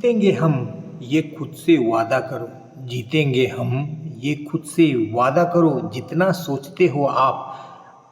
जीतेंगे हम, ये खुद से वादा करो। जीतेंगे हम, ये खुद से वादा करो। जितना सोचते हो आप,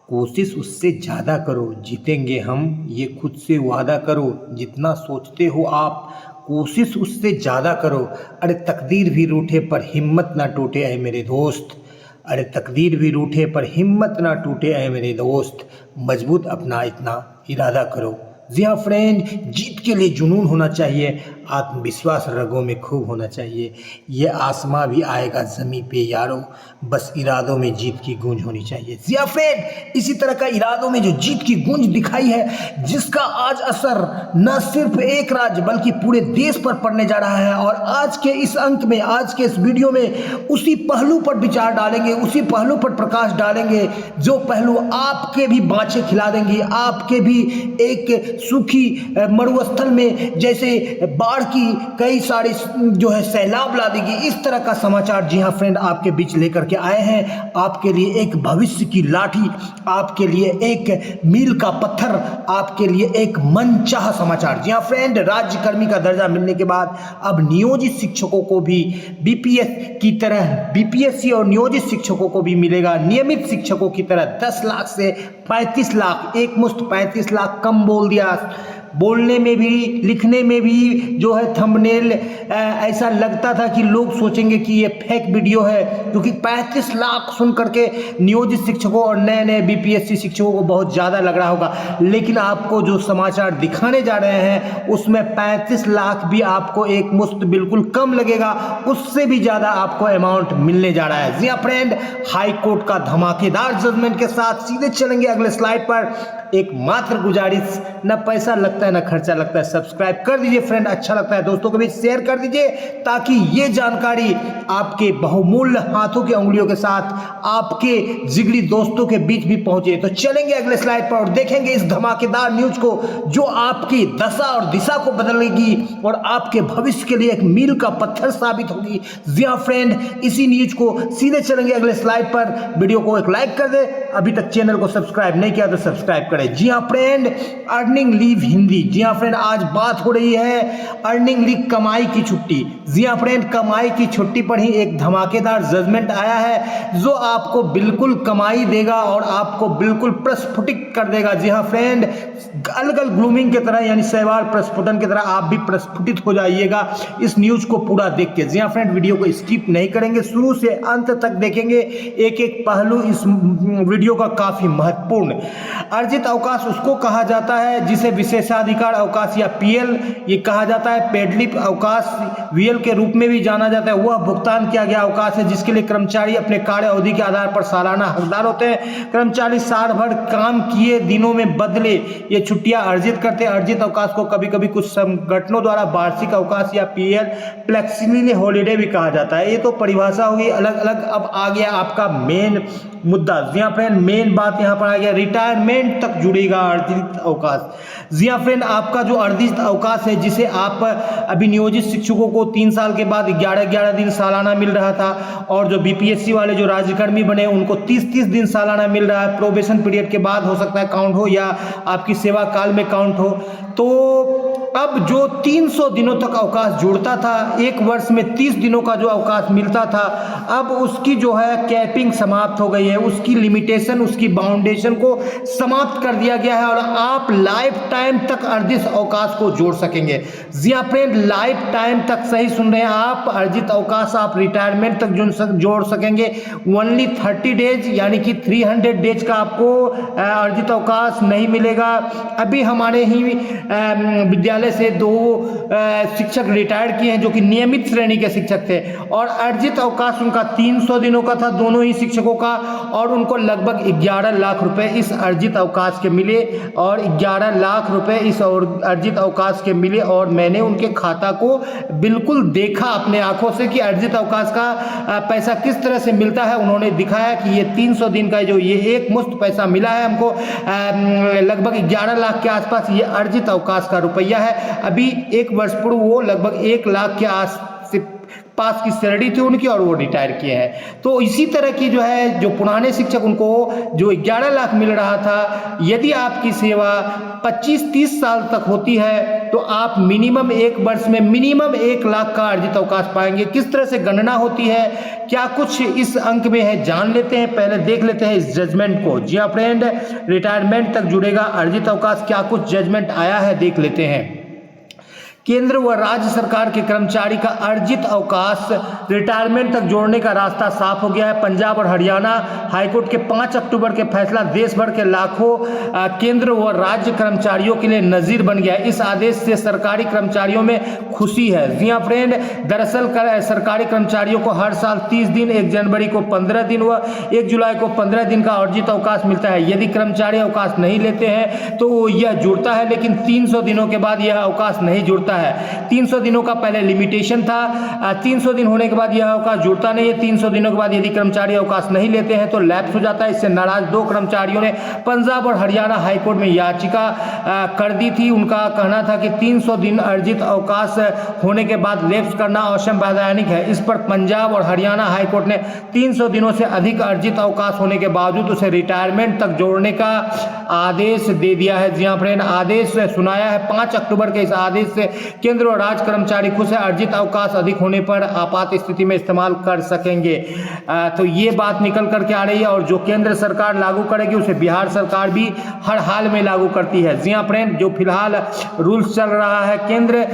कोशिश उससे ज़्यादा करो। जीतेंगे हम, ये खुद से वादा करो। जितना सोचते हो आप, कोशिश उससे ज़्यादा करो। अरे तकदीर भी रूठे पर हिम्मत ना टूटे ऐ मेरे दोस्त। अरे तकदीर भी रूठे पर हिम्मत ना टूटे ऐ मेरे दोस्त। मजबूत अपना इतना इरादा करो। जी हाँ फ्रेंड, जीत के लिए जुनून होना चाहिए, आत्मविश्वास रगों में खूब होना चाहिए। ये आसमां भी आएगा ज़मीं पे यारो, बस इरादों में जीत की गूंज होनी चाहिए। जी हाँ फ्रेंड, इसी तरह का इरादों में जो जीत की गूंज दिखाई है, जिसका आज असर न सिर्फ एक राज्य बल्कि पूरे देश पर पड़ने जा रहा है। और आज के इस अंक में, आज के इस वीडियो में उसी पहलू पर विचार डालेंगे, उसी पहलू पर प्रकाश डालेंगे, जो पहलू आपके भी बाँछे खिला देंगी, आपके भी एक सूखी मरुस्थल में जैसे बाढ़ की कई सारी जो है सैलाब ला देगी, इस तरह का समाचार जी हाँ फ्रेंड आपके बीच लेकर के आए हैं। आपके लिए एक भविष्य की लाठी, आपके लिए एक मील का पत्थर, आपके लिए एक मनचाहा समाचार। जी हाँ फ्रेंड, राज्यकर्मी का दर्जा मिलने के बाद अब नियोजित शिक्षकों को भी बीपीएस की तरह, बीपीएससी और नियोजित शिक्षकों को भी मिलेगा नियमित शिक्षकों की तरह 10 लाख से 35 लाख, एक मुश्त 35 लाख कम बोल दिया। बोलने में भी, लिखने में भी जो है थंबनेल ऐसा लगता था कि लोग सोचेंगे कि ये फेक वीडियो है, क्योंकि 35 लाख सुन करके नियोजित शिक्षकों और नए नए बीपीएससी शिक्षकों को बहुत ज़्यादा लग रहा होगा। लेकिन आपको जो समाचार दिखाने जा रहे हैं उसमें 35 लाख भी आपको एक मुश्त बिल्कुल कम लगेगा, उससे भी ज़्यादा आपको अमाउंट मिलने जा रहा है। जी हाँ फ्रेंड, हाई कोर्ट का धमाकेदार जजमेंट के साथ सीधे चलेंगे अगले स्लाइड पर। एक मात्र गुजारिश, न पैसा लगता है न खर्चा लगता है, सब्सक्राइब कर दीजिए फ्रेंड, अच्छा लगता है दोस्तों के बीच शेयर कर दीजिए, ताकि ये जानकारी आपके बहुमूल्य हाथों की उंगलियों के साथ आपके जिगरी दोस्तों के बीच भी पहुंचे। तो चलेंगे अगले स्लाइड पर और देखेंगे इस धमाकेदार न्यूज को, जो आपकी दशा और दिशा को बदलेगी और आपके भविष्य के लिए एक मील का पत्थर साबित होगी। जी हाँ फ्रेंड, इसी न्यूज को सीधे चलेंगे अगले स्लाइड पर। वीडियो को एक लाइक कर दे, अभी तक चैनल को सब्सक्राइब नहीं किया तो सब्सक्राइब करें। जी हाँ फ्रेंड, अर्निंग लीव हिंदी। जी हाँ फ्रेंड, आज बात हो रही है अर्निंग लीव, कमाई की छुट्टी। जी हाँ फ्रेंड, कमाई की छुट्टी पर ही एक धमाकेदार जजमेंट आया है, जो आपको बिल्कुल कमाई देगा और आपको बिल्कुल प्रस्फुटित कर देगा। जी हाँ फ्रेंड, अलगल ग्लूमिंग की तरह, यानी शैवाल प्रस्फुटन की तरह आप भी प्रस्फुटित हो जाइएगा इस न्यूज को पूरा देख के। जी हाँ फ्रेंड, वीडियो को स्किप नहीं करेंगे, शुरू से अंत तक देखेंगे, एक एक पहलू इस वीडियो का काफी महत्वपूर्ण। अर्जित अवकाश उसको कहा जाता है जिसे विशेषाधिकार अवकाश या पीएल ये कहा जाता है। पेड लीव अवकाश वीएल के रूप में भी जाना जाता है। वह भुगतान किया गया अवकाश है जिसके लिए कर्मचारी अपने कार्य अवधि के आधार पर सालाना हकदार होते हैं। कर्मचारी साल भर काम किए दिनों में बदले ये छुट्टियां अर्जित करते हैं। अर्जित अवकाश को कभी कभी कुछ संगठनों द्वारा वार्षिक अवकाश या पीएल फ्लेक्सिबल हॉलीडे भी कहा जाता है। ये तो परिभाषा होगी अलग अलग। अब आ गया आपका मेन मुद्दा। जी हाँ फ्रेंड, मेन बात यहाँ पर आ गया, रिटायरमेंट तक जुड़ेगा अर्जित अवकाश। जी हाँ फ्रेंड, आपका जो अर्जित अवकाश है, जिसे आप अभी नियोजित शिक्षकों को 3 साल के बाद 11-11 दिन सालाना मिल रहा था, और जो बीपीएससी वाले जो राज्यकर्मी बने उनको 30-30 दिन सालाना मिल रहा है। प्रोबेशन पीरियड के बाद हो सकता है काउंट हो, या आपकी सेवा काल में काउंट हो। तो अब जो 300 दिनों तक अवकाश जुड़ता था, एक वर्ष में 30 दिनों का जो अवकाश मिलता था, अब उसकी जो है कैपिंग समाप्त हो गई है, उसकी लिमिटेशन, उसकी बाउंडेशन को समाप्त कर दिया गया है, और आप लाइफ टाइम तक अर्जित अवकाश को जोड़ सकेंगे। जी हाँ फ्रेंड, लाइफ टाइम तक, सही सुन रहे हैं आप, अर्जित अवकाश आप रिटायरमेंट तक जोड़ सकेंगे। ओनली 30 डेज यानी कि 300 डेज का आपको अर्जित अवकाश नहीं मिलेगा। अभी हमारे ही विद्यालय से 2 शिक्षक रिटायर किए हैं जो कि नियमित श्रेणी के शिक्षक थे, और अर्जित अवकाश उनका 300 दिनों का था, दोनों ही शिक्षकों का, और उनको लगभग 11 लाख रुपए इस अर्जित अवकाश के मिले, और 11 लाख रुपए इस अर्जित अवकाश के मिले। और मैंने उनके खाता को बिल्कुल देखा अपने आंखों से कि अर्जित अवकाश का पैसा किस तरह से मिलता है। उन्होंने दिखाया कि ये 300 दिन का जो ये एक मुश्त पैसा मिला है हमको, लगभग 11 लाख के आसपास ये अर्जित अवकाश का रुपया है। अभी एक वर्ष पूर्व वो लगभग 1 लाख के आस पास की सैलरी थी उनकी और वो रिटायर किए हैं। तो इसी तरह की जो है जो पुराने शिक्षक उनको जो 11 लाख मिल रहा था, यदि आपकी सेवा 25-30 साल तक होती है तो आप मिनिमम एक वर्ष में मिनिमम 1 लाख का अर्जित अवकाश पाएंगे। किस तरह से गणना होती है, क्या कुछ इस अंक में है, जान लेते हैं। पहले देख लेते हैं इस जजमेंट को। जी हाँ फ्रेंड, रिटायरमेंट तक जुड़ेगा अर्जित अवकाश, क्या कुछ जजमेंट आया है देख लेते हैं। केंद्र व राज्य सरकार के कर्मचारी का अर्जित अवकाश रिटायरमेंट तक जोड़ने का रास्ता साफ हो गया है। पंजाब और हरियाणा हाईकोर्ट के 5 अक्टूबर के फैसला देश भर के लाखों केंद्र व राज्य कर्मचारियों के लिए नजीर बन गया है। इस आदेश से सरकारी कर्मचारियों में खुशी है। जी हाँ फ्रेंड, दरअसल सरकारी कर्मचारियों को हर साल 30 दिन, 1 जनवरी को 15 दिन व 1 जुलाई को 15 दिन का अर्जित अवकाश मिलता है। यदि कर्मचारी अवकाश नहीं लेते हैं तो यह जुड़ता है, लेकिन 300 दिनों के बाद यह अवकाश नहीं जुड़ता है। 300 दिनों का पहले लिमिटेशन था, 300 दिन होने के बाद यह अवकाश जुड़ता नहीं है। 300 दिनों के बाद यदि कर्मचारी अवकाश नहीं लेते हैं तो लैप्स हो जाता है। इससे नाराज 2 कर्मचारियों ने पंजाब और हरियाणा हाईकोर्ट में याचिका कर दी थी। उनका कहना था कि 300 दिन अर्जित अवकाश होने के बाद लैप्स करना असंवैधानिक है। इस पर पंजाब और हरियाणा हाईकोर्ट ने 300 दिनों से अधिक अर्जित अवकाश होने के बावजूद उसे रिटायरमेंट तक जोड़ने का आदेश दे दिया है। जी हाँ फ्रेंड, आदेश सुनाया है 5 अक्टूबर के। इस आदेश से केंद्र और राज्य कर्मचारी खुश है, अर्जित अवकाश अधिक होने पर आपात स्थिति में इस्तेमाल कर सकेंगे। तो ये बात निकल करके आ रही है, और जो केंद्र सरकार लागू करेगी उसे बिहार सरकार भी हर हाल में लागू करती है। जी हाँ फ्रेंड, जो फिलहाल रूल्स चल रहा है, केंद्र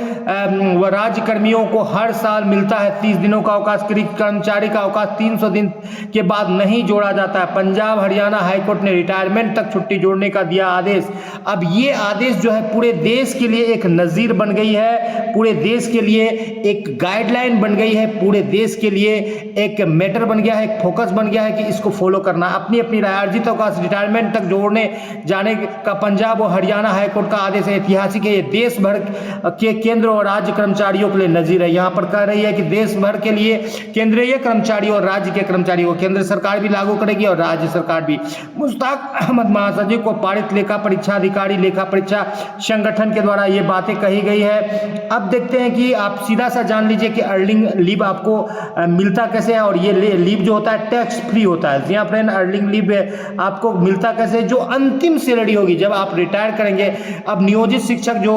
व राज्य कर्मियों को हर साल मिलता है 30 दिनों का अवकाश। कर्मचारी का अवकाश 300 दिन के बाद नहीं जोड़ा जाता है। पंजाब हरियाणा हाईकोर्ट ने रिटायरमेंट तक छुट्टी जोड़ने का दिया आदेश। अब ये आदेश जो है पूरे देश के लिए एक नजीर बन गई है, पूरे देश के लिए एक गाइडलाइन बन गई है, पूरे देश के लिए एक मैटर बन गया है, एक फोकस बन गया है कि इसको फॉलो करना। अपनी अपनी राय, अर्जित अवकाश रिटायरमेंट तक जोड़ने जाने का पंजाब और हरियाणा हाईकोर्ट का आदेश ऐतिहासिक है। ये देश भर के केंद्र और राज्य कर्मचारियों के लिए नजीर है। यहाँ पर कह रही है कि देश भर के लिए केंद्रीय कर्मचारी और राज्य के कर्मचारी को केंद्र सरकार भी लागू करेगी और राज्य सरकार भी। मुश्ताक अहमद महासचिव को पारित लेखा परीक्षा अधिकारी लेखा परीक्षा संगठन के द्वारा ये बातें कही गई है। अब देखते हैं कि आप सीधा सा जान लीजिए कि अर्निंग लीव आपको मिलता कैसे है, और ये लीव जो होता है टैक्स फ्री होता है। जी हाँ फ्रेंड, अर्निंग लीव आपको मिलता कैसे, जो अंतिम सैलरी होगी जब आप रिटायर करेंगे। अब नियोजित शिक्षक जो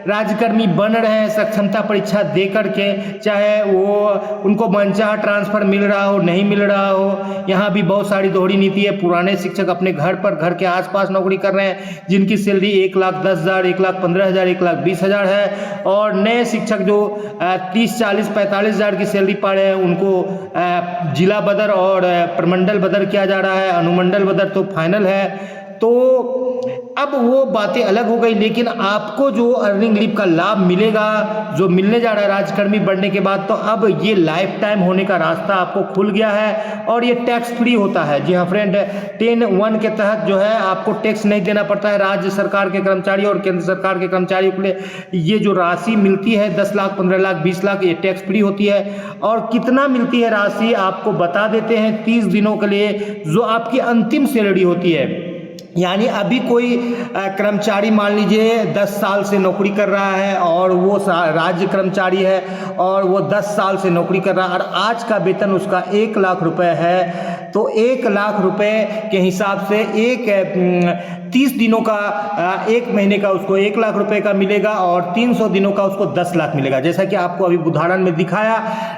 राज्यकर्मी बन रहे हैं सक्षमता परीक्षा दे करके, चाहे वो उनको मनचाहा ट्रांसफर मिल रहा हो नहीं मिल रहा हो, यहाँ भी बहुत सारी दोहरी नीति है। पुराने शिक्षक अपने घर पर, घर के आसपास नौकरी कर रहे हैं, जिनकी सैलरी 1,10,000, 1,15,000, 1,20,000 है, और नए शिक्षक जो 30, 40, 45 हज़ार की सैलरी पा रहे हैं उनको जिला बदर और प्रमंडल बदर किया जा रहा है। अनुमंडल बदर तो फाइनल है। तो अब वो बातें अलग हो गई, लेकिन आपको जो अर्निंग लीव का लाभ मिलेगा, जो मिलने जा रहा है राज्यकर्मी बनने के बाद, तो अब ये लाइफ टाइम होने का रास्ता आपको खुल गया है और ये टैक्स फ्री होता है। जी हाँ फ्रेंड, 10(1) के तहत जो है आपको टैक्स नहीं देना पड़ता है। राज्य सरकार के कर्मचारी और केंद्र सरकार के कर्मचारियों के लिए ये जो राशि मिलती है 10 लाख, 15 लाख, 20 लाख, ये टैक्स फ्री होती है। और कितना मिलती है राशि आपको बता देते हैं। 30 दिनों के लिए जो आपकी अंतिम सैलरी होती है, यानी अभी कोई कर्मचारी मान लीजिए 10 साल से नौकरी कर रहा है और वो राज्य कर्मचारी है और वो 10 साल से नौकरी कर रहा है और आज का वेतन उसका 1 लाख रुपए है, तो 1 लाख रुपए के हिसाब से 30 दिनों का 1 महीने का उसको 1 लाख रुपए का मिलेगा और 300 दिनों का उसको 10 लाख मिलेगा, जैसा कि आपको अभी उदाहरण में दिखाया।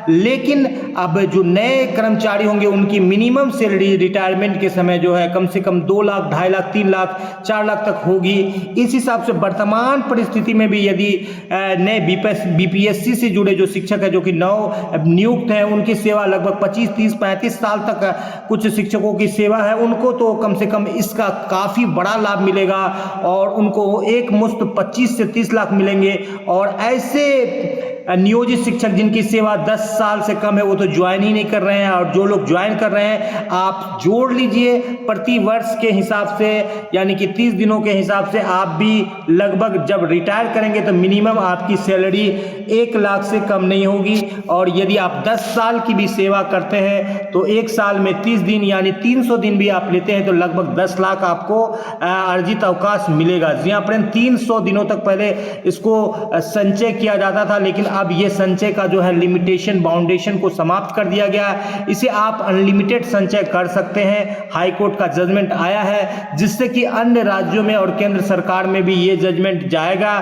लेकिन अब जो नए कर्मचारी होंगे उनकी मिनिमम सैलरी रिटायरमेंट के समय जो है कम से कम 2 लाख, 2.5 लाख, 3 लाख, 4 लाख तक होगी। इस हिसाब से वर्तमान परिस्थिति में भी यदि नए बीपीएससी से जुड़े जो शिक्षक है जो कि नव नियुक्त हैं, उनकी सेवा लगभग 25, 30, 35 साल तक कुछ शिक्षकों की सेवा है, उनको तो कम से कम इसका काफ़ी बड़ा लाभ मिलेगा और उनको एक मुश्त 25 से 30 लाख मिलेंगे। और ऐसे नियोजित शिक्षक जिनकी सेवा 10 साल से कम है वो तो ज्वाइन ही नहीं कर रहे हैं, और जो लोग ज्वाइन कर रहे हैं आप जोड़ लीजिए प्रति वर्ष के हिसाब से, यानी कि 30 दिनों के हिसाब से आप भी लगभग जब रिटायर करेंगे तो मिनिमम आपकी सैलरी 1 लाख से कम नहीं होगी। और यदि आप 10 साल की भी सेवा करते हैं तो 1 साल में 30 दिन यानी 300 दिन भी आप लेते हैं तो लगभग 10 लाख आपको अर्जित अवकाश मिलेगा। जी हाँ फ्रेंड, 300 दिनों तक पहले इसको संचय किया जाता था, लेकिन अब ये संचय का जो है लिमिटेशन बाउंडेशन को समाप्त कर दिया गया है। इसे आप अनलिमिटेड संचय कर सकते हैं। हाई कोर्ट का जजमेंट आया है जिससे कि अन्य राज्यों में और केंद्र सरकार में भी ये जजमेंट जाएगा,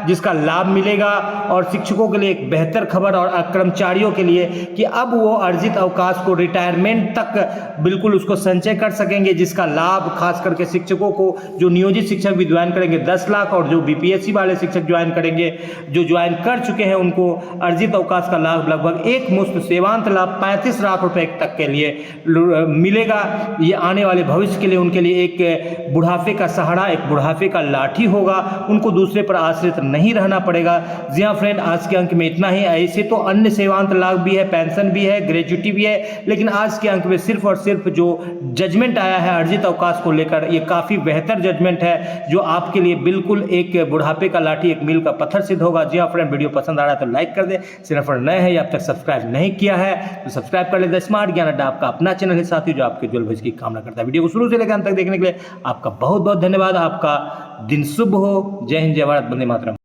जिसका लाभ मिलेगा। और शिक्षकों के लिए एक बेहतर खबर और कर्मचारियों के लिए कि अब वो अर्जित अवकाश को रिटायरमेंट तक बिल्कुल उसको संचय कर सकेंगे, जिसका लाभ खास करके शिक्षकों को, जो नियोजित शिक्षक भी ज्वाइन करेंगे 10 लाख, और जो बीपीएससी वाले शिक्षक ज्वाइन करेंगे, जो ज्वाइन कर चुके हैं, उनको अर्जित अवकाश का लाभ लगभग एक मुश्त सेवांत लाभ 35 लाख रुपए तक के लिए मिलेगा। ये आने वाले भविष्य के लिए उनके लिए एक बुढ़ापे का सहारा, एक बुढ़ापे का लाठी होगा। उनको दूसरे पर आश्रित नहीं रहना पड़ेगा। जी हाँ फ्रेंड, आज के अंक में इतना ही। ऐसे तो अन्य सेवांत लाभ भी है, पेंशन भी है, ग्रेच्युटी भी है, लेकिन आज के अंक में सिर्फ और सिर्फ जो जजमेंट आया है अर्जित अवकाश को लेकर, ये काफी बेहतर जजमेंट है जो आपके लिए बिल्कुल एक बुढ़ापे का लाठी, एक मील का पत्थर सिद्ध होगा। जी हाँ फ्रेंड, वीडियो पसंद आ रहा है तो लाइक कर दे। चैनल पर नए हैं या अब तक सब्सक्राइब नहीं किया है तो सब्सक्राइब कर ले। स्मार्ट ज्ञान अड्डा आपका अपना चैनल है साथी, जो आपके उज्जवल भविष्य की कामना करता है। वीडियो को शुरू से लेकर अंत तक देखने के लिए आपका बहुत बहुत धन्यवाद। आपका दिन शुभ हो। जय हिंद, जय भारत, वंदे मातरम।